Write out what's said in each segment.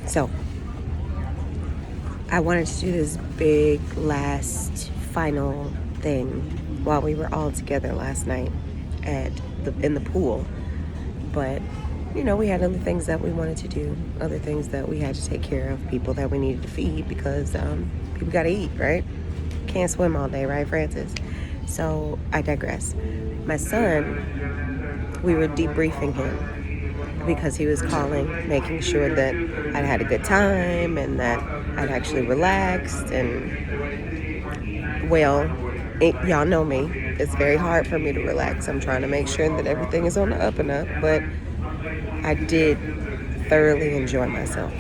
So I wanted to do this big last final thing while we were all together last night in the pool. But we had other things that we wanted to do, other things that we had to take care of, people that we needed to feed because people got to eat, right? Can't swim all day, right, Francis? So I digress. My son, we were debriefing him because he was calling, making sure that I'd had a good time and that I'd actually relaxed. And, well, y'all know me. It's very hard for me to relax. I'm trying to make sure that everything is on the up and up, but I did thoroughly enjoy myself.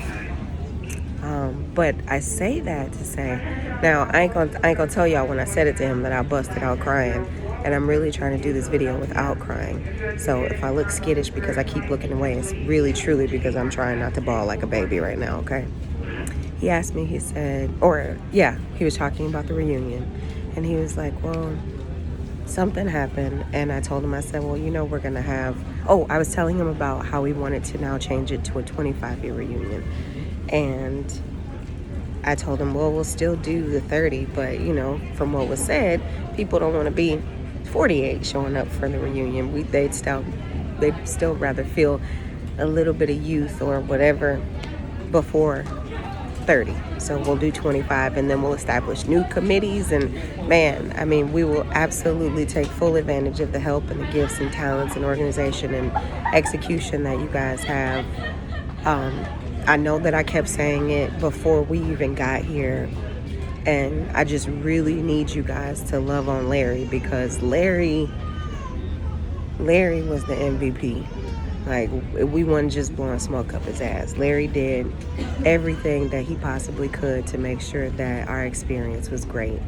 But I say that to say, now I ain't gonna tell y'all when I said it to him that I busted out crying, and I'm really trying to do this video without crying. So if I look skittish because I keep looking away, it's really truly because I'm trying not to bawl like a baby right now. Okay. He asked me. He said, he was talking about the reunion, and he was like, well, something happened. And I told him, I said, well, we're gonna have. I was telling him about how we wanted to now change it to a 25-year reunion. And I told him, well, we'll still do the 30, but, from what was said, people don't want to be 48 showing up for the reunion. They'd still rather feel a little bit of youth or whatever before 30. So we'll do 25, and then we'll establish new committees. And, man, we will absolutely take full advantage of the help and the gifts and talents and organization and execution that you guys have. I know that I kept saying it before we even got here, and I just really need you guys to love on Larry, because Larry was the MVP. Like, we weren't just blowing smoke up his ass. Larry did everything that he possibly could to make sure that our experience was great.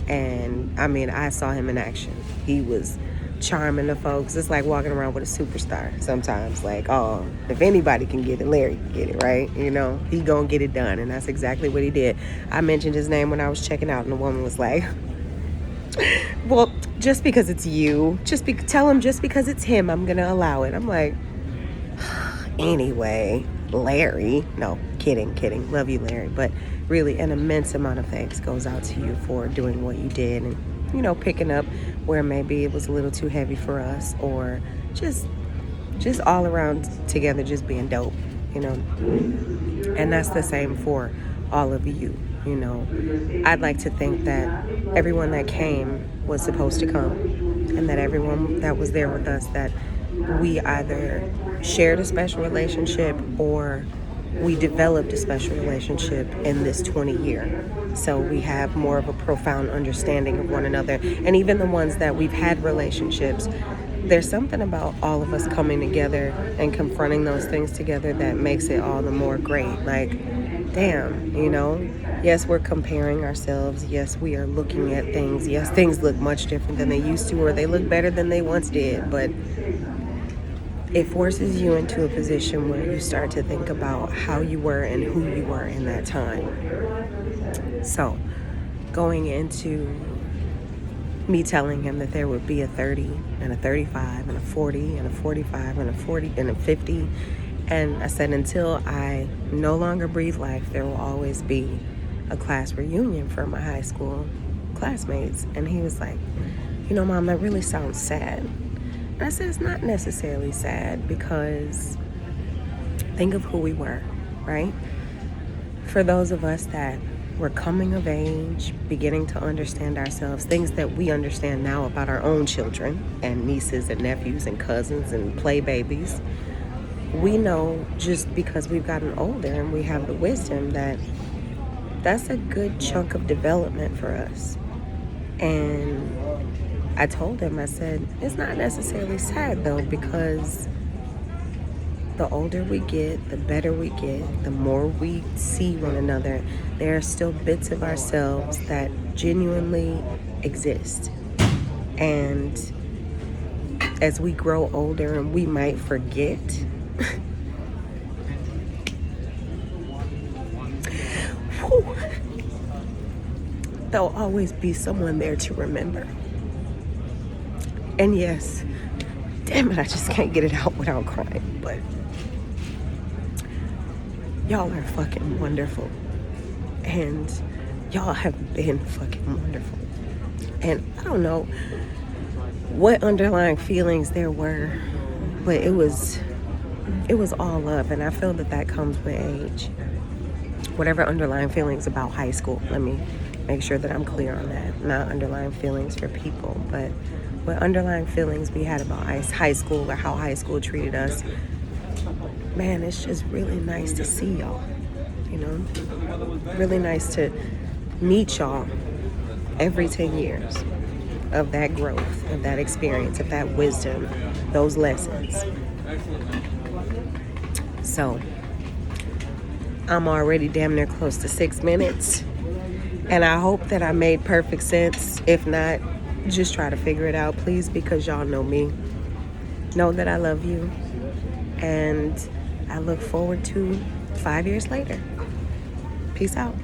And I saw him in action. He was charming the folks. It's like walking around with a superstar sometimes. Like, oh, if anybody can get it, Larry can get it, right? He gonna get it done. And that's exactly what he did. I mentioned his name when I was checking out, and the woman was like, well, just because it's you, tell him just because it's him, I'm gonna allow it. I'm like, anyway, Larry. No, kidding. Love you, Larry. But really, an immense amount of thanks goes out to you for doing what you did, and picking up where maybe it was a little too heavy for us, or just all around together, just being dope, And that's the same for all of you, I'd like to think that everyone that came was supposed to come, and that everyone that was there with us, that we either shared a special relationship or we developed a special relationship in this 20 year. So we have more of a profound understanding of one another. And even the ones that we've had relationships, there's something about all of us coming together and confronting those things together that makes it all the more great. Like, damn, yes, we're comparing ourselves. Yes, we are looking at things. Yes, things look much different than they used to, or they look better than they once did. But it forces you into a position where you start to think about how you were and who you were in that time. So, going into me telling him that there would be a 30 and a 35 and a 40 and a 45 and a 40 and a 50. And I said, until I no longer breathe life, there will always be a class reunion for my high school classmates. And he was like, Mom, that really sounds sad. And I said, it's not necessarily sad, because think of who we were, right? For those of us that were coming of age, beginning to understand ourselves, things that we understand now about our own children and nieces and nephews and cousins and play babies, we know just because we've gotten older and we have the wisdom that that's a good chunk of development for us. And I told him, I said, it's not necessarily sad though, because the older we get, the better we get, the more we see one another, there are still bits of ourselves that genuinely exist. And as we grow older and we might forget, there'll always be someone there to remember. And yes, damn it, I just can't get it out without crying. But Y'all are fucking wonderful. And y'all have been fucking wonderful. And I don't know what underlying feelings there were, but it was all love. And I feel that comes with age. Whatever underlying feelings about high school, let me make sure that I'm clear on that. Not underlying feelings for people, but what underlying feelings we had about high school or how high school treated us. Man, it's just really nice to see y'all, you know? Really nice to meet y'all every 10 years of that growth, of that experience, of that wisdom, those lessons. So, I'm already damn near close to 6 minutes, and I hope that I made perfect sense. If not, just try to figure it out, please, because y'all know me. Know that I love you, and I look forward to 5 years later. Peace out.